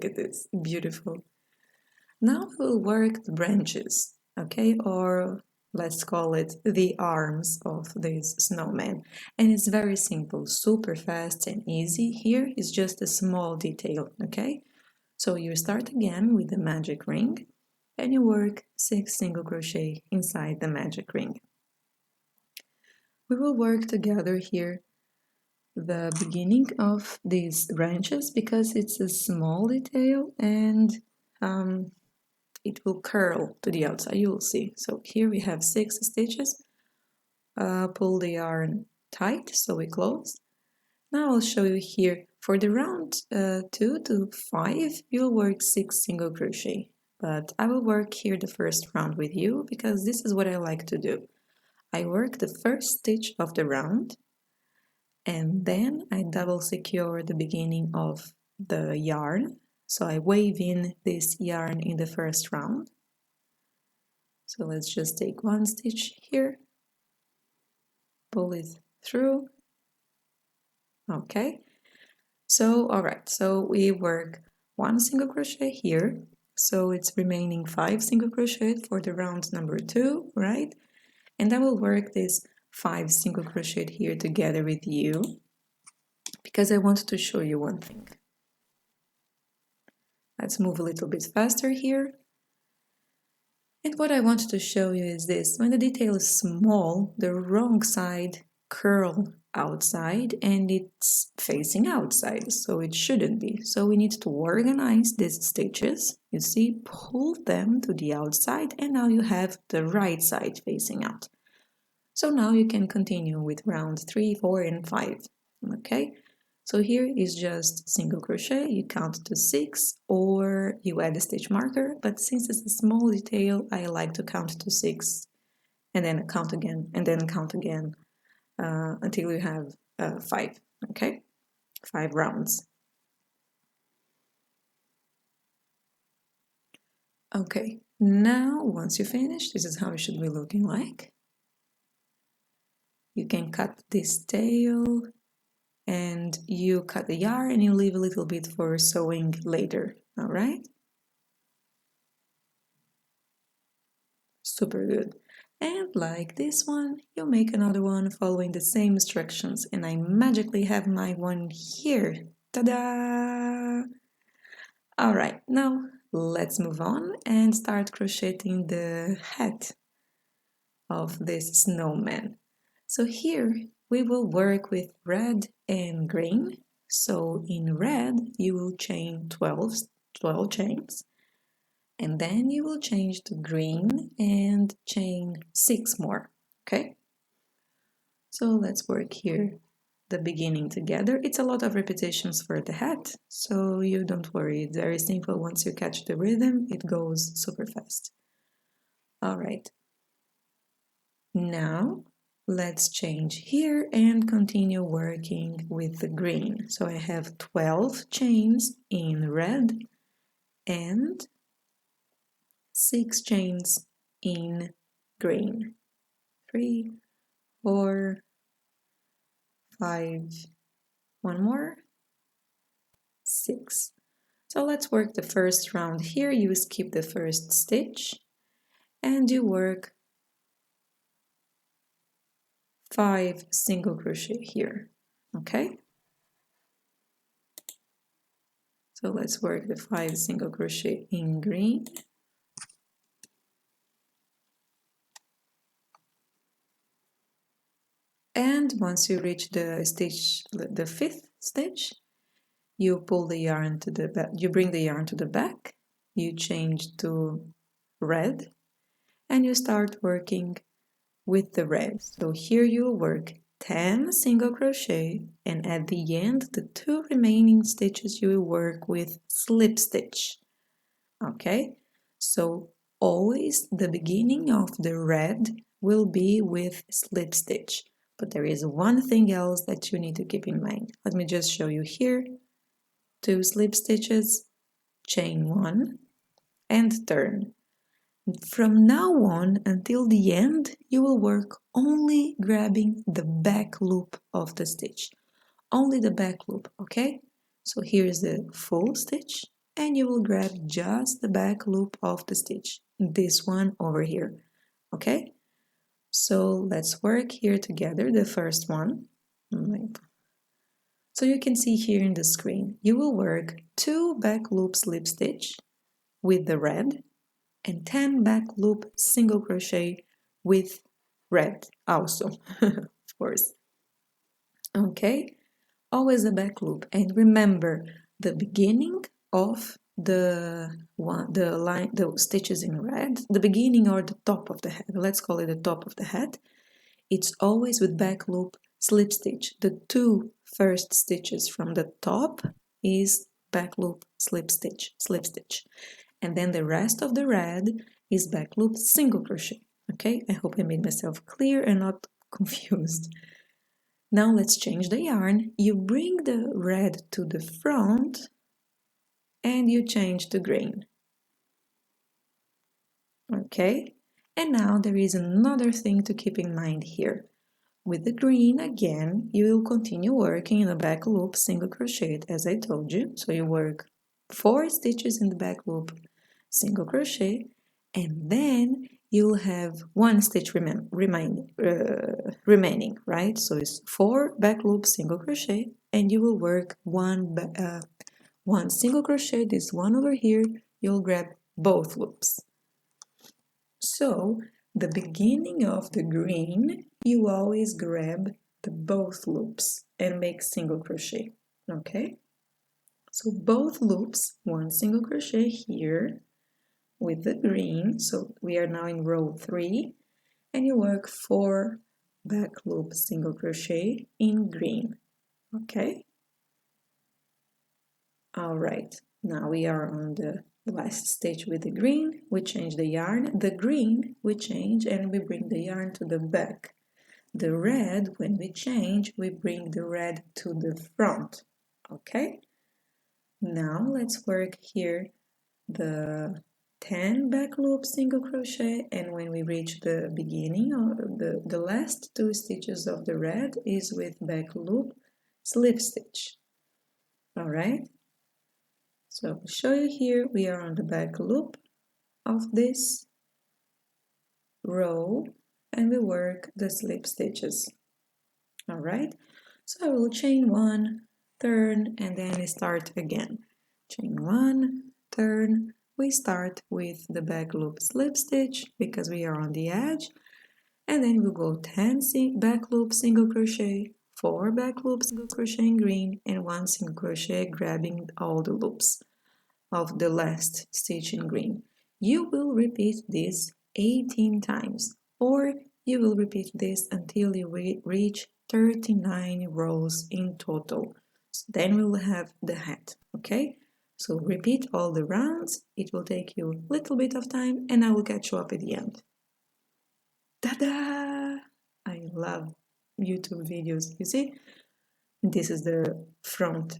Look at this, beautiful. Now we'll work the branches, okay, or let's call it the arms of this snowman. And it's very simple, super fast and easy. Here is just a small detail, okay? So you start again with the magic ring and you work 6 single crochet inside the magic ring. We will work together here the beginning of these branches because it's a small detail and it will curl to the outside, you will see. So here we have 6 stitches. Pull the yarn tight so we close. Now I'll show you here for the round 2 to 5 you'll work 6 single crochet, but I will work here the first round with you because this is what I like to do. I work the first stitch of the round and then I double secure the beginning of the yarn, so I wave in this yarn in the first round. So let's just take one stitch here, pull it through. Okay, so alright, so we work 1 single crochet here, so it's remaining 5 single crochet for the round number 2, right? And I will work this 5 single crochet here together with you because I want to show you one thing. Let's move a little bit faster here. And what I want to show you is this. When the detail is small, the wrong side curl outside and it's facing outside, so it shouldn't be. So we need to organize these stitches. You see, pull them to the outside and now you have the right side facing out. So now you can continue with round 3, 4 and 5. Okay, so here is just single crochet, you count to 6 or you add a stitch marker, but since it's a small detail I like to count to 6 and then count again and then count again until you have 5, okay? 5 rounds. Okay, now once you finish, this is how it should be looking like. You can cut this tail and you cut the yarn and you leave a little bit for sewing later, all right? Super good. And like this one, you make another one following the same instructions and I magically have my one here. Ta-da! All right, now let's move on and start crocheting the hat of this snowman. So here we will work with red and green. So in red you will chain 12 chains and then you will change to green and chain 6 more, okay? So let's work here the beginning together. It's a lot of repetitions for the hat, so you don't worry, it's very simple. Once you catch the rhythm, it goes super fast. All right, now let's change here and continue working with the green. So I have 12 chains in red and 6 chains in green. 3, 4, 5, one more, 6. So let's work the first round here. You skip the first stitch and you work 5 single crochet here, okay? So let's work the 5 single crochet in green. And once you reach the stitch, the 5th stitch, you pull the yarn to the back, you bring the yarn to the back, you change to red, and you start working with the red. So here you'll work 10 single crochet, and at the end, the 2 remaining stitches you will work with slip stitch. Okay, so always the beginning of the red will be with slip stitch. But there is one thing else that you need to keep in mind. Let me just show you here. 2 slip stitches, chain 1 and turn. From now on until the end, you will work only grabbing the back loop of the stitch. Only the back loop, okay? So here is the full stitch and you will grab just the back loop of the stitch, this one over here, okay? So let's work here together, the first one. So you can see here in the screen, you will work 2 back loop slip stitch with the red and 10 back loop single crochet with red also, of course. Okay, always a back loop, and remember the beginning of the stitches in red, the beginning or the top of the head, let's call it the top of the head, it's always with back loop slip stitch. The 2 first stitches from the top is back loop slip stitch, and then the rest of the red is back loop single crochet. Okay, I hope I made myself clear and not confused. Now let's change the yarn. You bring the red to the front and you change to green. Okay, and now there is another thing to keep in mind here. With the green again, you will continue working in the back loop single crochet as I told you. So you work 4 stitches in the back loop single crochet, and then you'll have 1 stitch remaining, right? So it's 4 back loop single crochet, and you will work one single crochet, this one over here, you'll grab both loops. So the beginning of the green, you always grab the both loops and make single crochet, okay? So both loops, 1 single crochet here with the green, so we are now in row 3, and you work 4 back loop single crochet in green, okay? All right, now we are on the last stitch with the green. We change the yarn, the green we change and we bring the yarn to the back. The red, when we change, we bring the red to the front, okay? Now let's work here the 10 back loop single crochet, and when we reach the beginning of the last 2 stitches of the red is with back loop slip stitch. All right, so I'll show you here, we are on the back loop of this row and we work the slip stitches. All right, so I will chain 1, turn, and then start again. Chain 1, turn, we start with the back loop slip stitch because we are on the edge, and then we'll go 10 back loop single crochet, 4 back loop single crochet in green, and 1 single crochet grabbing all the loops of the last stitch in green. You will repeat this 18 times, or you will repeat this until you reach 39 rows in total. So then we will have the hat, okay? So repeat all the rounds, it will take you a little bit of time and I will catch you up at the end. Ta-da! I love YouTube videos, you see? This is the front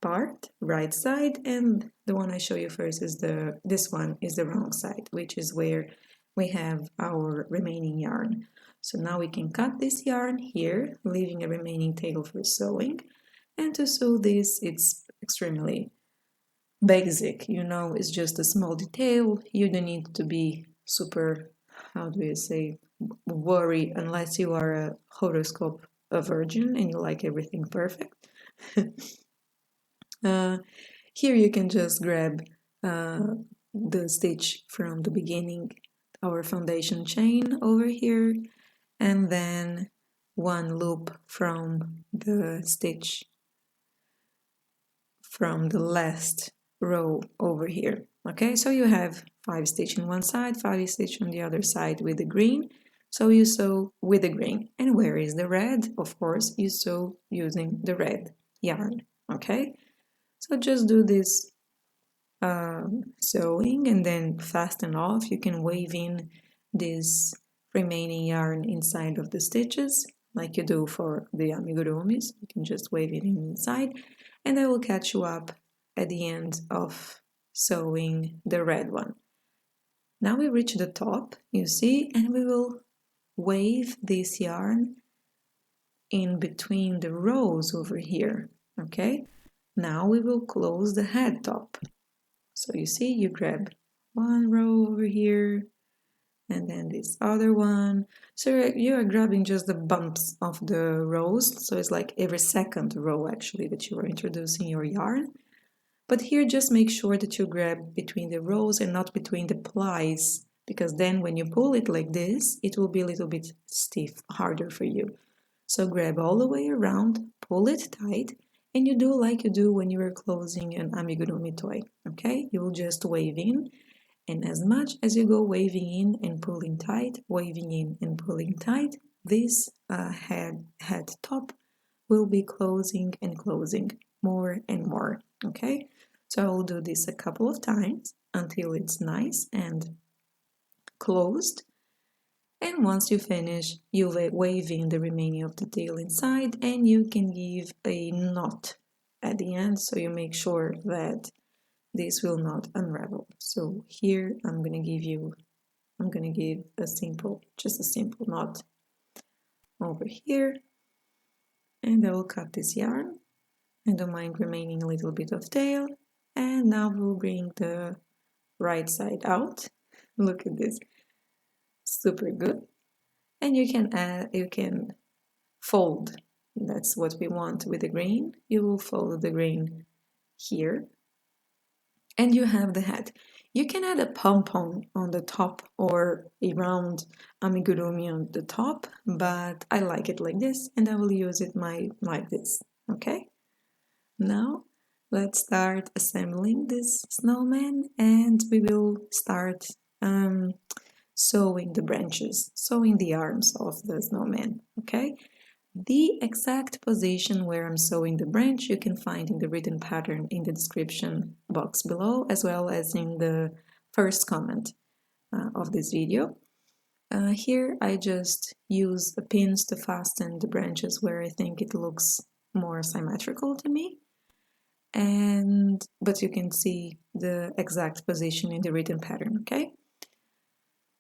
part, right side, and the one I show you first is this one is the wrong side, which is where we have our remaining yarn. So now we can cut this yarn here, leaving a remaining tail for sewing. And to sew this, it's extremely basic, you know, it's just a small detail. You don't need to be super, how do you say, worry unless you are a horoscope a virgin and you like everything perfect. Here you can just grab the stitch from the beginning, our foundation chain over here, and then 1 loop from the stitch from the last row over here. Okay, so you have 5 stitch on one side, 5 stitch on the other side with the green. So you sew with the green. And where is the red? Of course, you sew using the red yarn. Okay, so just do this sewing and then fasten off. You can wave in this remaining yarn inside of the stitches like you do for the amigurumis. You can just wave it inside, and I will catch you up at the end of sewing the red one. Now we reach the top, you see, and we will wave this yarn in between the rows over here. Okay, now we will close the head top. So you see, you grab one row over here, and then this other one. So you are grabbing just the bumps of the rows. So it's like every second row actually that you are introducing your yarn. But here just make sure that you grab between the rows and not between the plies, because then when you pull it like this, it will be a little bit stiff, harder for you. So grab all the way around, pull it tight, and you do like you do when you are closing an amigurumi toy, okay? You will just wave in, and as much as you go waving in and pulling tight, waving in and pulling tight, this head top will be closing and closing more and more, okay? So I'll do this a couple of times until it's nice and closed. And once you finish, you wave in the remaining of the tail inside, and you can give a knot at the end, so you make sure that this will not unravel. So here I'm gonna give just a simple knot over here, and I will cut this yarn. I don't mind remaining a little bit of tail, and now we'll bring the right side out. Look at this, super good. And you can fold. That's what we want with the grain. You will fold the grain here, and you have the hat. You can add a pom-pom on the top or a round amigurumi on the top, but I like it like this, and I will use it like this, okay? Now, let's start assembling this snowman, and we will start sewing the branches, sewing the arms of the snowman, okay? The exact position where I'm sewing the branch you can find in the written pattern in the description box below, as well as in the first comment of this video. Here I just use the pins to fasten the branches where I think it looks more symmetrical to me. But you can see the exact position in the written pattern, okay?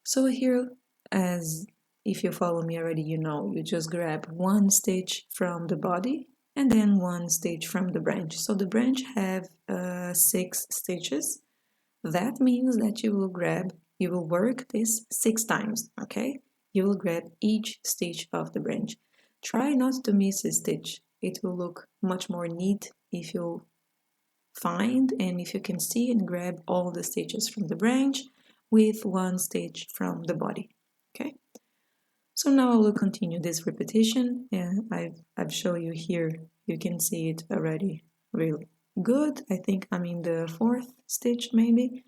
So here, as if you follow me already, you know, you just grab one stitch from the body and then one stitch from the branch. So the branch have 6 stitches. That means that you will work this 6 times, okay? You will grab each stitch of the branch. Try not to miss a stitch. It will look much more neat if you find and if you can see and grab all the stitches from the branch with one stitch from the body, okay? So now I will continue this repetition, and I've shown you here, you can see it already really good. I think I'm in the 4th stitch maybe.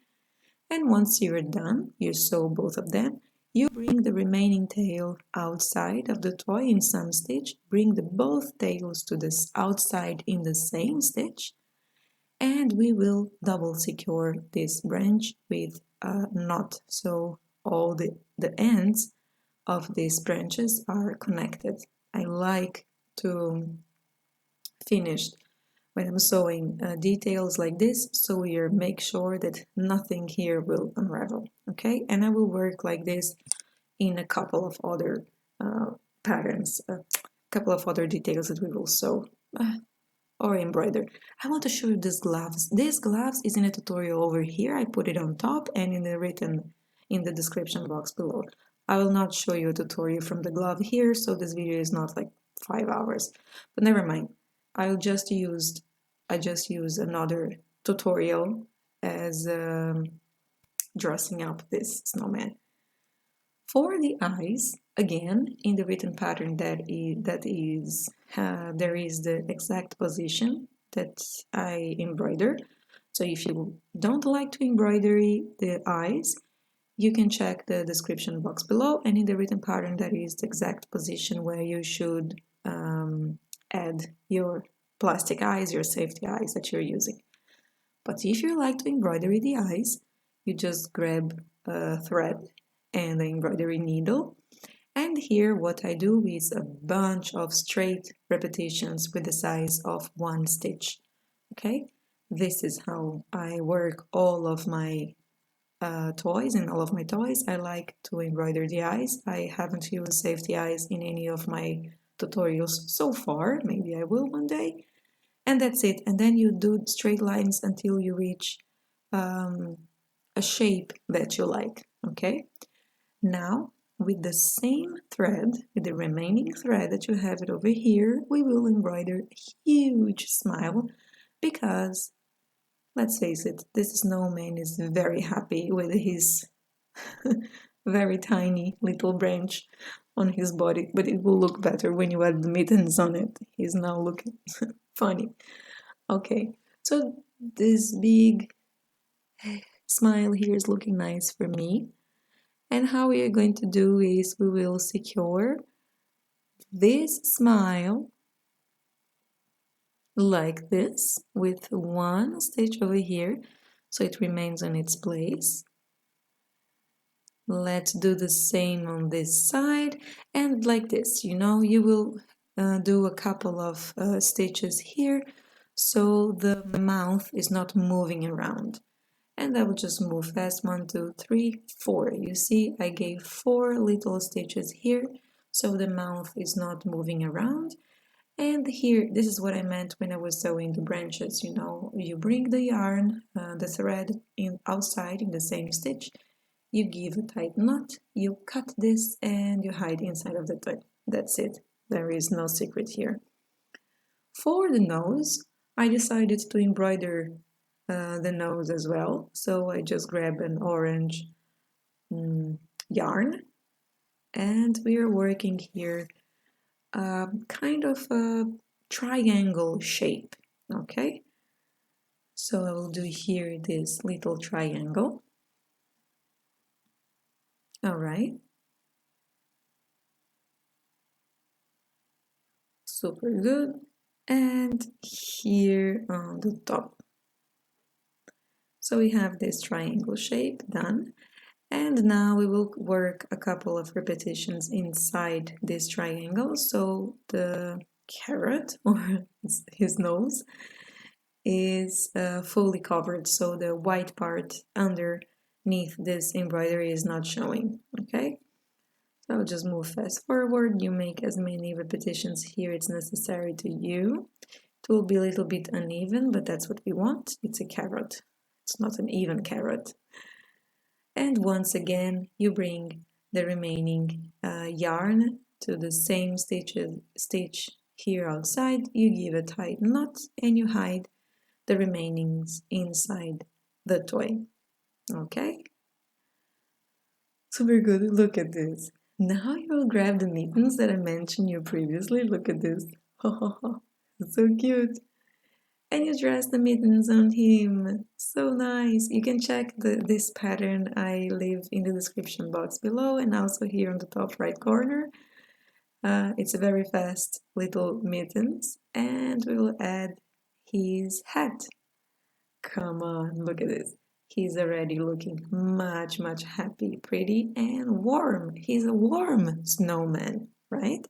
And once you're done, you sew both of them, you bring the remaining tail outside of the toy in some stitch, bring the both tails to this outside in the same stitch, and we will double secure this branch with a knot, so all the ends of these branches are connected. I like to finish when I'm sewing details like this, so you make sure that nothing here will unravel, okay? And I will work like this in a couple of other patterns, a couple of other details that we will sew or embroider. I want to show you these gloves. These gloves is in a tutorial over here. I put it on top and in the description box below. I will not show you a tutorial from the glove here, so this video is not like 5 hours. But never mind. I just used another tutorial as dressing up this snowman. For the eyes, again, in the written pattern there is the exact position that I embroider. So if you don't like to embroider the eyes, you can check the description box below, and in the written pattern there is the exact position where you should add your plastic eyes, your safety eyes that you're using. But if you like to embroider the eyes, you just grab a thread and the embroidery needle. And here what I do is a bunch of straight repetitions with the size of 1 stitch. Okay, this is how I work all of my toys. In all of my toys I like to embroider the eyes. I haven't used safety eyes in any of my tutorials so far, maybe I will one day. And that's it. And then you do straight lines until you reach a shape that you like, okay? Now, with the same thread, with the remaining thread that you have it over here, we will embroider a huge smile because, let's face it, this snowman is very happy with his very tiny little branch on his body, but it will look better when you add the mittens on it. He's now looking funny. Okay, so this big smile here is looking nice for me. And how we are going to do is we will secure this smile like this with one stitch over here so it remains on its place. Let's do the same on this side, and like this, you know, you will do a couple of stitches here so the mouth is not moving around. And I will just move fast, 1, 2, 3, 4. You see, I gave 4 little stitches here so the mouth is not moving around. And here, this is what I meant when I was sewing the branches, you know, you bring the yarn, the thread in outside in the same stitch, you give a tight knot, you cut this and you hide inside of the thread. That's it. There is no secret here. For the nose, I decided to embroider the nose as well. So I just grab an orange yarn and we are working here kind of a triangle shape, okay? So I will do here this little triangle. All right. Super good. And here on the top. So we have this triangle shape done. And now we will work a couple of repetitions inside this triangle. So the carrot, or his nose, is fully covered. So the white part underneath this embroidery is not showing, okay? So I'll just move fast forward. You make as many repetitions here it's necessary to you. It will be a little bit uneven, but that's what we want. It's a carrot. It's not an even carrot. And once again, you bring the remaining yarn to the same stitch here outside. You give a tight knot and you hide the remainings inside the toy. Okay? Super good. Look at this. Now you will grab the mittens that I mentioned you previously. Look at this. It's so cute. And you dress the mittens on him. So nice. You can check this pattern I leave in the description box below and also here on the top right corner. It's a very fast little mittens, and we will add his hat. Come on, look at this. He's already looking much happy, pretty, and warm. He's a warm snowman, right?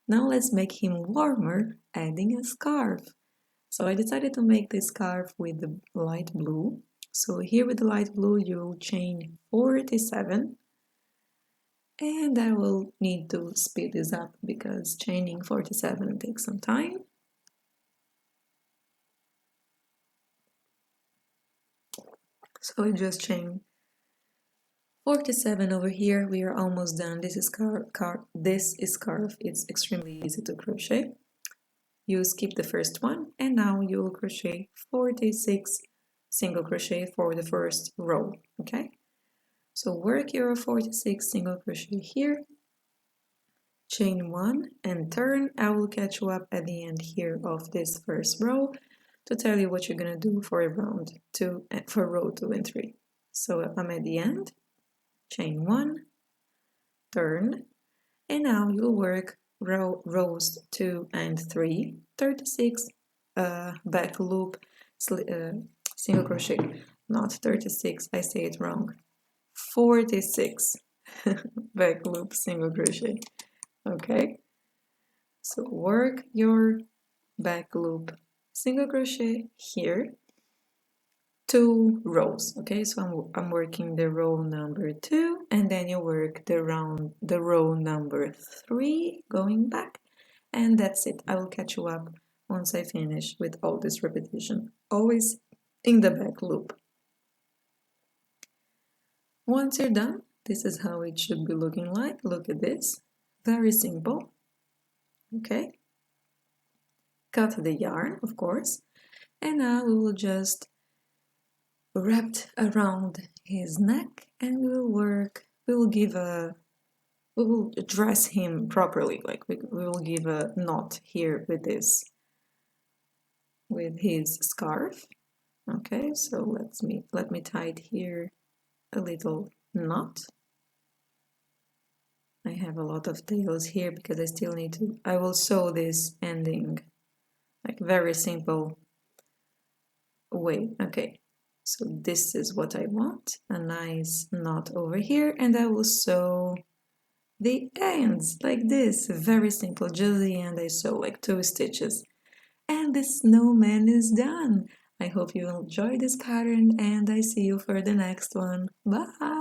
Now let's make him warmer, adding a scarf. So I decided to make this scarf with the light blue. So here with the light blue, you'll chain 47. And I will need to speed this up because chaining 47 takes some time. So I just chain 47 over here. We are almost done. This is scarf. It's extremely easy to crochet. You skip the first one and now you will crochet 46 single crochet for the first row, okay? So work your 46 single crochet here, chain 1 and turn. I will catch you up at the end here of this first row to tell you what you're gonna do for row 2 and 3. So I'm at the end, chain 1, turn, and now you'll work rows 2 and 3, 36 back loop single crochet, not 36, I say it wrong, 46 back loop single crochet, okay? So work your back loop single crochet here, 2 rows, okay? So I'm working the row number 2 and then you work the row number 3 going back, and that's it. I will catch you up once I finish with all this repetition, always in the back loop. Once you're done, this is how it should be looking like. Look at this. Very simple. Okay. Cut the yarn, of course. And now we will just wrap around his neck and we will dress him properly. Like we will give a knot here with his scarf. Okay, so let me tie it here a little knot. I have a lot of tails here because I will sew this ending like very simple way. Okay, so this is what I want, a nice knot over here, and I will sew the ends like this, very simple, just the end I sew like 2 stitches. And the snowman is done. I hope you enjoy this pattern and I see you for the next one. Bye!